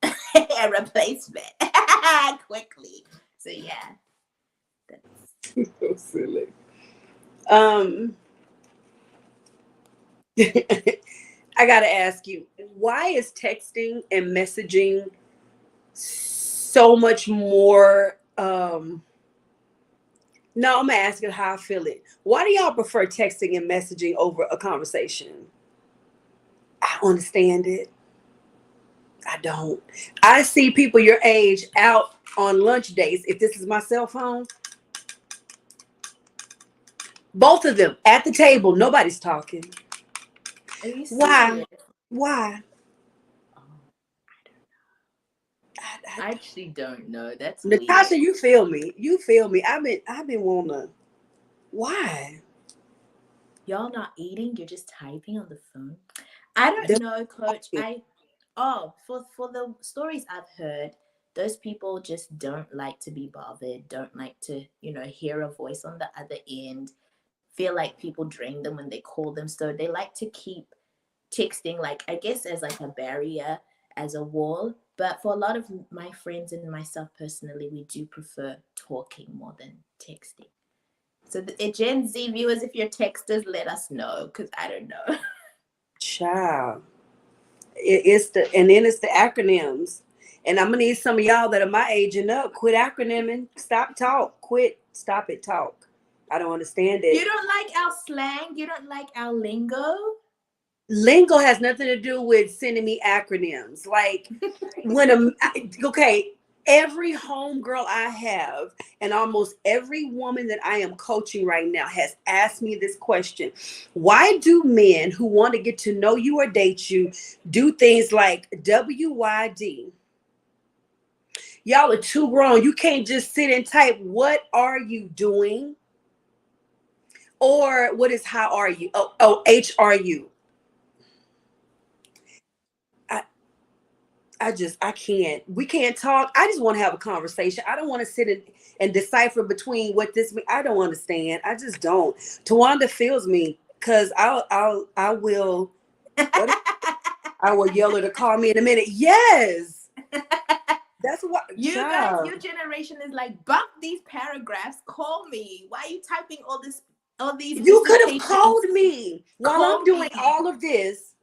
a replacement quickly. So yeah, that's So silly. Um, I gotta ask you, why is texting and messaging so much more? No, I'm gonna ask you how I feel it. Why do y'all prefer texting and messaging over a conversation? I don't understand it. I don't. I see people your age out on lunch dates. If this is my cell phone, both of them at the table, nobody's talking. Are you Why? serious? Why? Oh, I, I actually don't know. That's Natasha, weird. you feel me? You feel me? I've been wanna. Why? Y'all not eating, you're just typing on the phone. I don't They're know, coach. talking. For the stories I've heard, those people just don't like to be bothered, don't like to, hear a voice on the other end, feel like people drain them when they call them. So they like to keep texting, like, I guess, as like a barrier, as a wall. But for a lot of my friends and myself personally, we do prefer talking more than texting. So the Gen Z viewers, if you're texters, let us know, because I don't know. Child. It's the and then it's the acronyms. And I'm gonna need some of y'all that are my age and up. Quit acronyming. Stop talk. Quit. Stop it. Talk. I don't understand You it. don't like our slang? You don't like our lingo? Lingo has nothing to do with sending me acronyms. Like when okay, every homegirl I have and almost every woman that I am coaching right now has asked me this question. Why do men who want to get to know you or date you do things like WYD? Y'all are too grown. You can't just sit and type, what are you doing? Or what is, how are you? Oh, HRU. I, I can't. We can't talk. I just want to have a conversation. I don't want to sit and decipher between what this means. I don't understand. I just don't. Tawanda feels me because I will, what I will yell her to call me in a minute. Yes. That's what, You guys, child. your generation is like, bump these paragraphs, call me. Why are you typing all these You could have dissertations? called me while I'm Call doing me. all of this,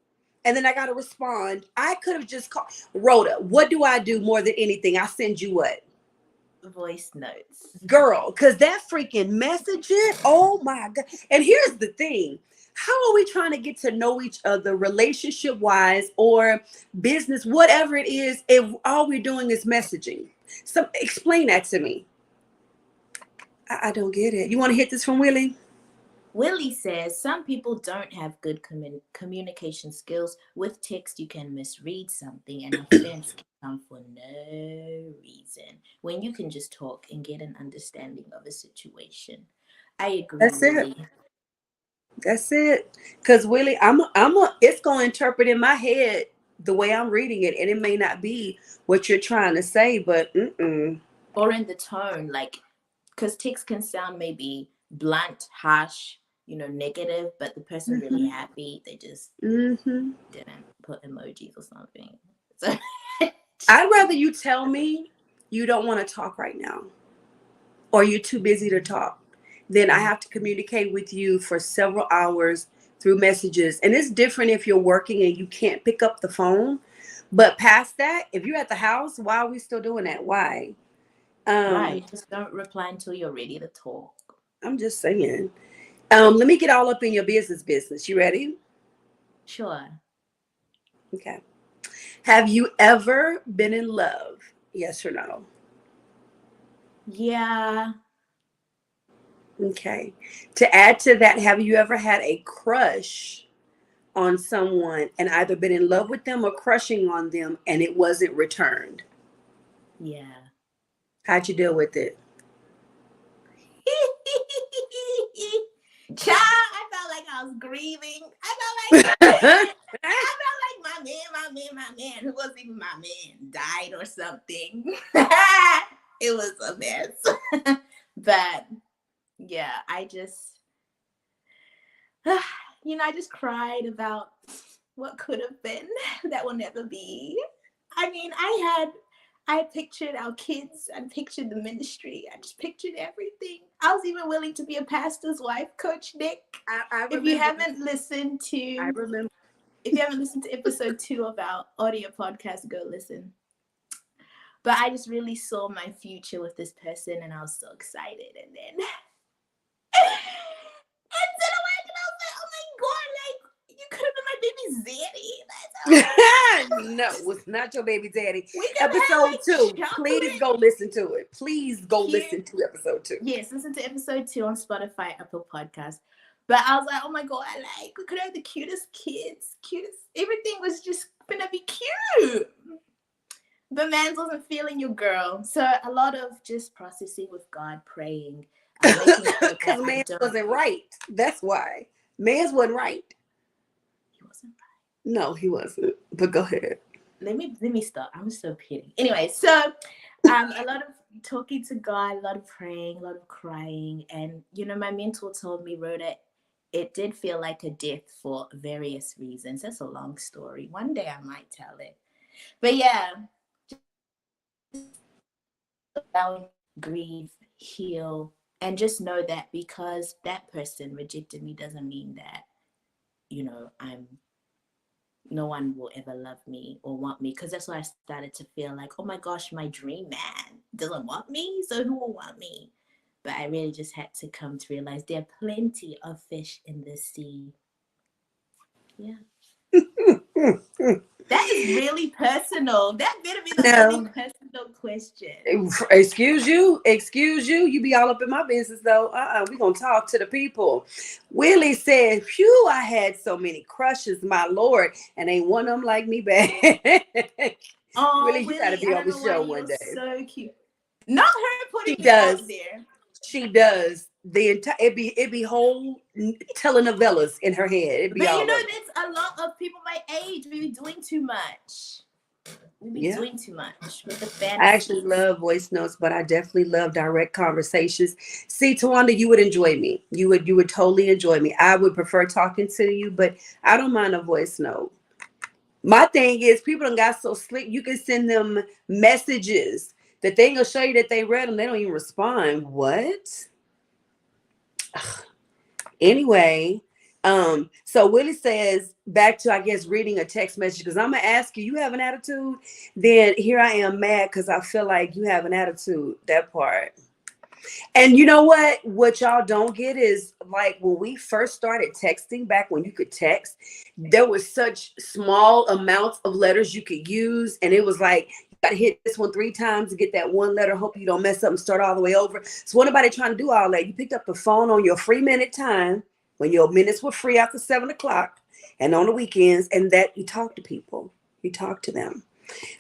and then I got to respond. I could have just called. Rhoda, what do I do more than anything? I send you what? Voice notes. Girl, because that freaking messaging, oh my God. And here's the thing. How are we trying to get to know each other relationship wise or business, whatever it is, if all we're doing is messaging? So explain that to me. I don't get it. You want to hit this from Willie? Willie says some people don't have good communication skills. With text, you can misread something, and offense can come for no reason when you can just talk and get an understanding of a situation. I agree, That's it. Willie. That's it. Cause Willie, it's gonna interpret in my head the way I'm reading it, and it may not be what you're trying to say, but Or in the tone, like, because text can sound maybe blunt, harsh, negative, but the person really mm-hmm, happy. They just mm-hmm. didn't put emojis or something. So I'd rather you tell me you don't want to talk right now, or you're too busy to talk. Then I have to communicate with you for several hours through messages, and it's different if you're working and you can't pick up the phone. But past that, if you're at the house, why are we still doing that? Why? right, Um, just don't reply until you're ready to talk. I'm just saying. Let me get all up in your business. You ready? Sure. Okay. Have you ever been in love? Yes or no? Yeah. Okay. To add to that, have you ever had a crush on someone and either been in love with them or crushing on them and it wasn't returned? Yeah. How'd you deal with it? Child, I felt like I was grieving. I felt like, man, I felt like my man, who wasn't even my man, died or something. It was a mess. But yeah, I just, I just cried about what could have been that will never be. I mean, I pictured our kids, I pictured the ministry, I just pictured everything. I was even willing to be a pastor's wife, Coach Nik. I If you remember. haven't listened I to, remember. if you haven't listened to episode 2 of our audio podcast, go listen. But I just really saw my future with this person, and I was so excited. And then, instead of waking up, oh my God, like, you could have been my baby's daddy. No, it's not your baby daddy. We could have Episode like 2. chocolate. Please go listen to it. Please go listen to episode 2. Yes, listen to episode 2 on Spotify, Apple Podcast. But I was like, oh my God, like, we could have the cutest kids, everything was just gonna be cute. But man wasn't feeling you, girl. So a lot of just processing with God, praying, Because man wasn't right. That's why. Man's wasn't right. He wasn't right. No, he wasn't. But go ahead. Let me stop. I'm so petty. Anyway, so a lot of talking to God, a lot of praying, a lot of crying. And my mentor told me, Rhoda, it did feel like a death for various reasons. That's a long story. One day I might tell it. But yeah, grieve, heal, and just know that because that person rejected me doesn't mean that, no one will ever love me or want me. Because that's why I started to feel like, oh my gosh, my dream man doesn't want me, so who will want me? But I really just had to come to realize there are plenty of fish in the sea. Yeah. That is really personal. That better be the only personal question. Excuse you. You be all up in my business though. We're gonna talk to the people. Willie said, phew, I had so many crushes, my Lord, and ain't one of them like me back. Oh, Willie, you gotta be on the show one day. So cute. Not her putting She me does. out there. She does. The entire it be whole telenovelas in her head. It be but all there's a lot of people my age. We be doing too much. Doing too much with the fantasies. I actually love voice notes, but I definitely love direct conversations. See, Tawanda, you would enjoy me. You would totally enjoy me. I would prefer talking to you, but I don't mind a voice note. My thing is, people done got so slick. You can send them messages that they gonna show you that they read them. They don't even respond. What? Ugh. Anyway, so Willie says, back to, I guess, reading a text message, because I'm gonna ask you have an attitude? Then here I am mad because I feel like you have an attitude. That part. And you know what y'all don't get is, like, when we first started texting, back when you could text, there was such small amounts of letters you could use, and it was like you gotta hit this one 3 times to get that one letter. Hope you don't mess up and start all the way over. So what nobody trying to do all that? You picked up the phone on your free minute time when your minutes were free after 7 o'clock and on the weekends, and that you talk to people. You talk to them.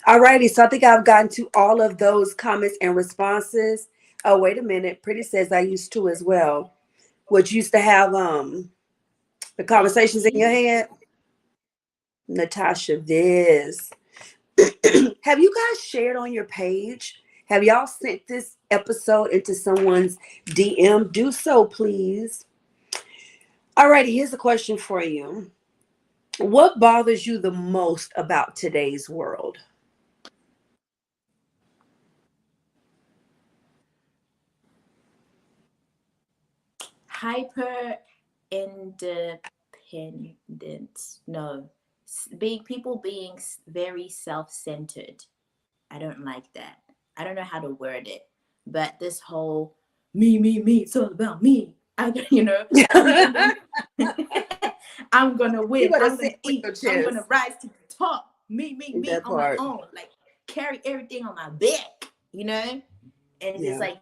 All righty. So I think I've gotten to all of those comments and responses. Oh, wait a minute. Pretty says I used to as well. What you used to have the conversations in your head? Natasha Viz. Have you guys shared on your page? Have y'all sent this episode into someone's DM? Do so, please. All righty. Here's a question for you. What bothers you the most about today's world? Hyper independent. No, people being very self-centered. I don't like that. I don't know how to word it, but this whole me, it's all about me. I'm gonna win. I'm gonna eat. I'm gonna rise to the top. Me on my own. Like, carry everything on my back, and just like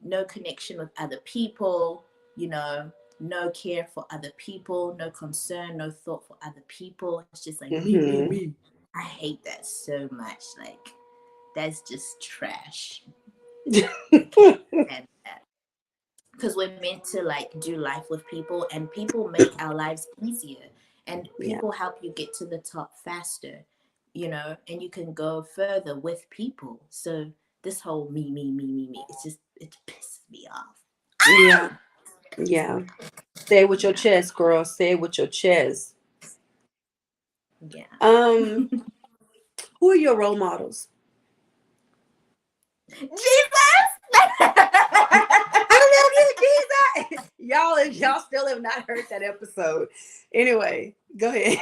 no connection with other people, no care for other people, no concern, no thought for other people. It's just like me. I hate that so much. Like, that's just trash. Because we're meant to like do life with people, and people make our lives easier, and people help you get to the top faster, and you can go further with people. So this whole me, it pisses me off. Yeah. Yeah. Say it with your chest, girl. Say it with your chest. Yeah. Um, who are your role models? Jesus! I love you, Jesus. Y'all, if y'all still have not heard that episode. Anyway, go ahead.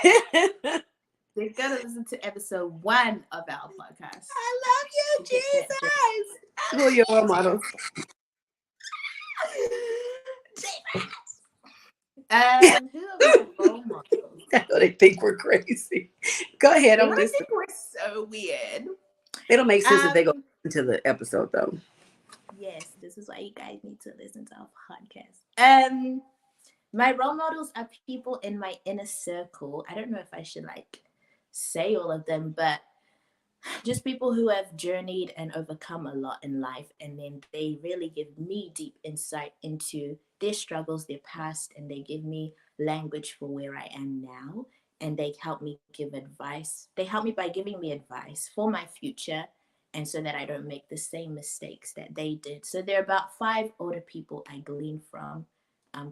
They're gonna listen to episode 1 of our podcast I love you, to get that joke. Jesus. Who are your role models? Who are my role models? I know they think we're crazy. Go ahead, They I'm might listening. think we're so weird. It'll make sense if they go Um, into the episode, though. yes, this is why you guys need to listen to our podcast. My role models are people in my inner circle. I don't know if I should like say all of them, but just people who have journeyed and overcome a lot in life, and then they really give me deep insight into their struggles, their past, and they give me language for where I am now, and they help me give advice. They help me by giving me advice for my future, and so that I don't make the same mistakes that they did. So there are about 5 older people I glean from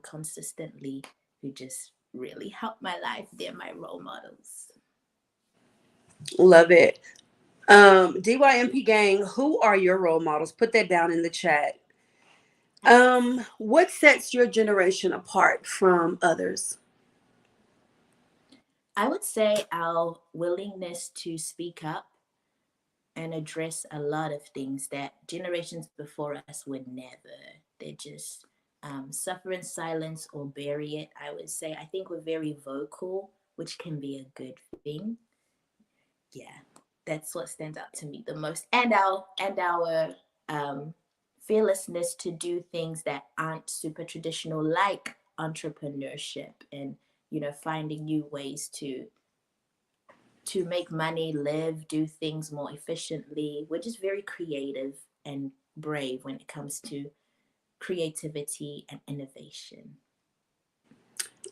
consistently, who just really help my life. They're my role models. Love it. DYMP gang, who are your role models? Put that down in the chat. What sets your generation apart from others? I would say our willingness to speak up and address a lot of things that generations before us would never. They just suffer in silence or bury it. I would say I think we're very vocal, which can be a good thing. Yeah, that's what stands out to me the most, and our fearlessness to do things that aren't super traditional, like entrepreneurship and finding new ways to make money, live, do things more efficiently. We're just very creative and brave when it comes to creativity and innovation.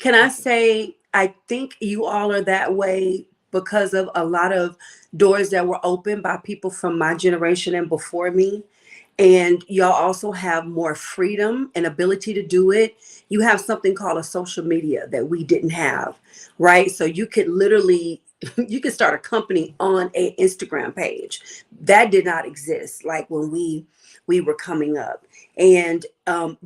Can I say, I think you all are that way because of a lot of doors that were opened by people from my generation and before me. And y'all also have more freedom and ability to do it. You have something called a social media that we didn't have, right? So you could literally you could start a company on an Instagram page. That did not exist like when we were coming up. And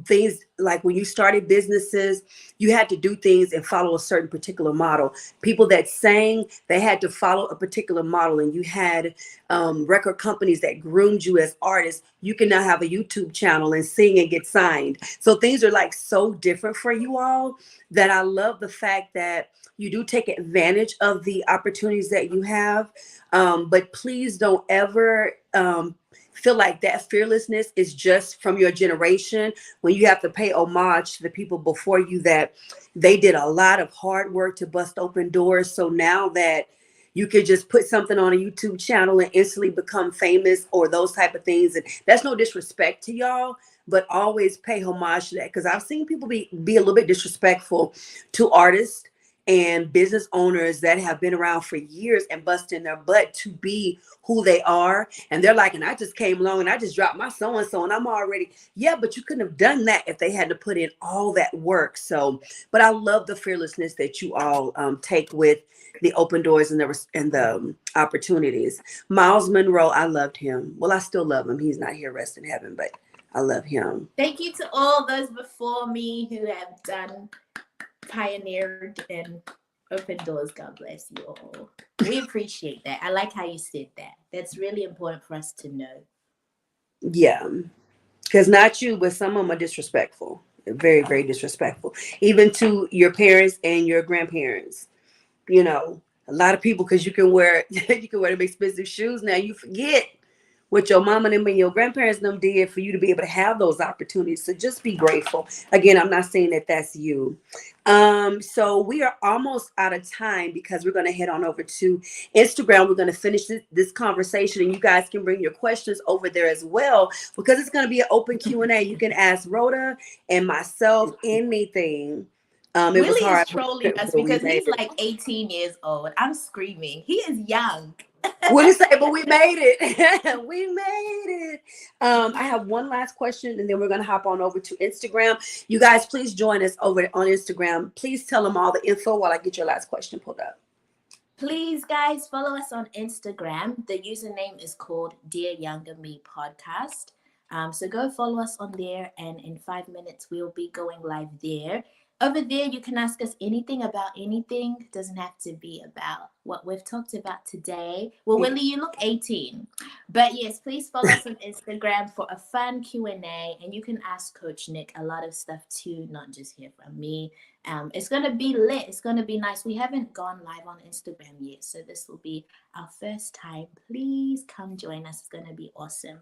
things like when you started businesses, you had to do things and follow a certain particular model. People that sang, they had to follow a particular model, and you had record companies that groomed you as artists. You can now have a YouTube channel and sing and get signed. So things are like so different for you all, that I love the fact that you do take advantage of the opportunities that you have. But please don't ever feel like that fearlessness is just from your generation, when you have to pay homage to the people before you, that they did a lot of hard work to bust open doors. So now that you could just put something on a YouTube channel and instantly become famous, or those type of things. And that's no disrespect to y'all, but always pay homage to that. Because I've seen people be a little bit disrespectful to artists and business owners that have been around for years and busting their butt to be who they are. And they're like, and I just came along and I just dropped my so-and-so and I'm already, yeah, but you couldn't have done that if they had to put in all that work. So, but I love the fearlessness that you all take with the open doors and the opportunities. Miles Monroe, I loved him. Well, I still love him. He's not here, rest in heaven, but I love him. Thank you to all those before me who have done, pioneered, and opened doors. God bless you all. We appreciate that. I like how you said that. That's really important for us to know. Yeah, because not you, but some of them are disrespectful. Very, very disrespectful, even to your parents and your grandparents. You know, a lot of people, because you can wear you can wear them expensive shoes now, you forget what your mama and them and your grandparents them did for you to be able to have those opportunities. So just be grateful. Again, I'm not saying that that's you. So we are almost out of time, because we're going to head on over to Instagram. We're going to finish this conversation, and you guys can bring your questions over there as well, because it's going to be an open Q&A. You can ask Rhoda and myself anything. It was Willie is hard trolling us when we because made he's it. like 18 years old. I'm screaming. He is young. What did say? But we made it. We made it. I have one last question, and then we're gonna hop on over to Instagram. You guys, please join us over on Instagram. Please tell them all the info while I get your last question pulled up. Please, guys, follow us on Instagram. The username is called Dear Younger Me Podcast. So go follow us on there, and in 5 minutes, we'll be going live there. Over there, you can ask us anything about anything. It doesn't have to be about what we've talked about today. Well, Willie, you look 18. But yes, please follow us on Instagram for a fun Q&A. And you can ask Coach Nik a lot of stuff too, not just hear from me. It's going to be lit. It's going to be nice. We haven't gone live on Instagram yet, so this will be our first time. Please come join us. It's going to be awesome.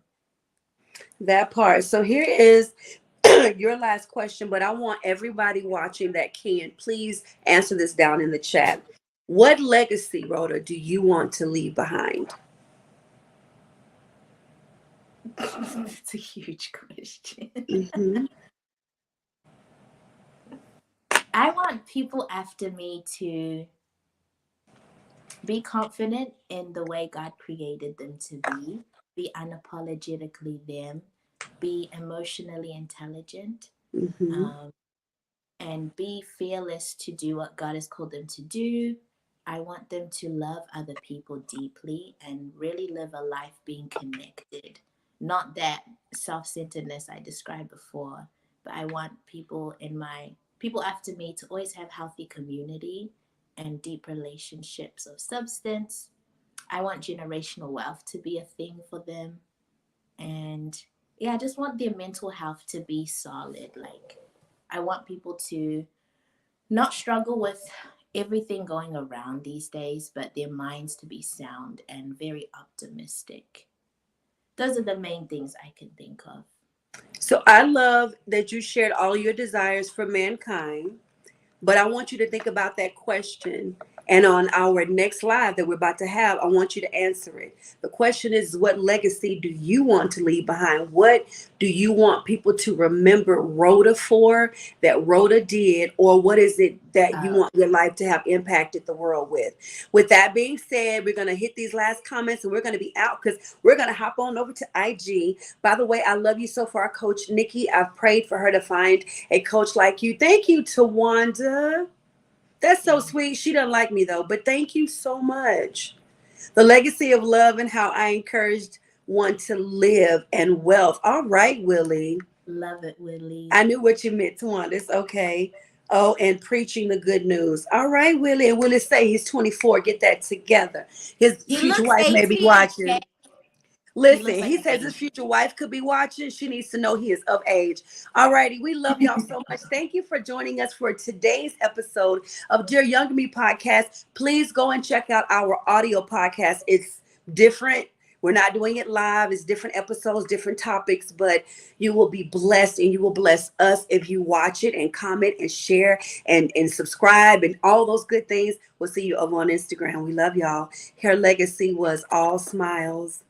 That part. So here is your last question, but I want everybody watching that can please answer this down in the chat. What legacy, Rhoda, do you want to leave behind? It's a huge question. Mm-hmm. I want people after me to be confident in the way God created them to be unapologetically them, be emotionally intelligent, Mm-hmm. and be fearless to do what God has called them to do. I want them to love other people deeply and really live a life being connected. Not that self-centeredness I described before, but I want people after me to always have healthy community and deep relationships of substance. I want generational wealth to be a thing for them. And yeah, I just want their mental health to be solid. Like, I want people to not struggle with everything going around these days, but their minds to be sound and very optimistic. Those are the main things I can think of. So I love that you shared all your desires for mankind. But I want you to think about that question. And on our next live that we're about to have, I want you to answer it. The question is, what legacy do you want to leave behind? What do you want people to remember Rhoda for, that Rhoda did? Or what is it that you want your life to have impacted the world with? With that being said, we're going to hit these last comments and we're going to be out because we're going to hop on over to IG. By the way, I love you so far, Coach Nikki. I've prayed for her to find a coach like you. Thank you, Tawanda. That's so sweet. She doesn't like me though, but thank you so much. The legacy of love and how I encouraged one to live and wealth. All right, Willie. Love it, Willie. I knew what you meant, Tawanda. It's okay. Oh, and preaching the good news. All right, Willie. And Willie say he's 24. Get that together. His He future looks wife may 18. be watching. Okay? Listen, Like he says his future wife could be watching. She needs to know he is of age. All righty. We love y'all so much. Thank you for joining us for today's episode of Dear Younger Me podcast. Please go and check out our audio podcast. It's different. We're not doing it live. It's different episodes, different topics, but you will be blessed and you will bless us if you watch it and comment and share and subscribe and all those good things. We'll see you over on Instagram. We love y'all. Her legacy was all smiles.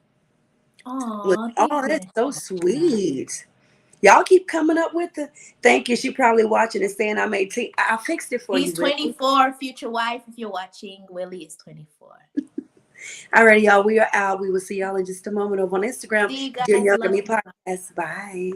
Oh, That's so sweet. Y'all keep coming up with the thank you. She probably watching and saying I'm 18. I fixed it for He's you. He's 24, future wife. If you're watching, Willie is 24. All right, y'all. We are out. We will see y'all in just a moment over on Instagram. See you guys. Dear Younger Love Me you. Podcast. Bye.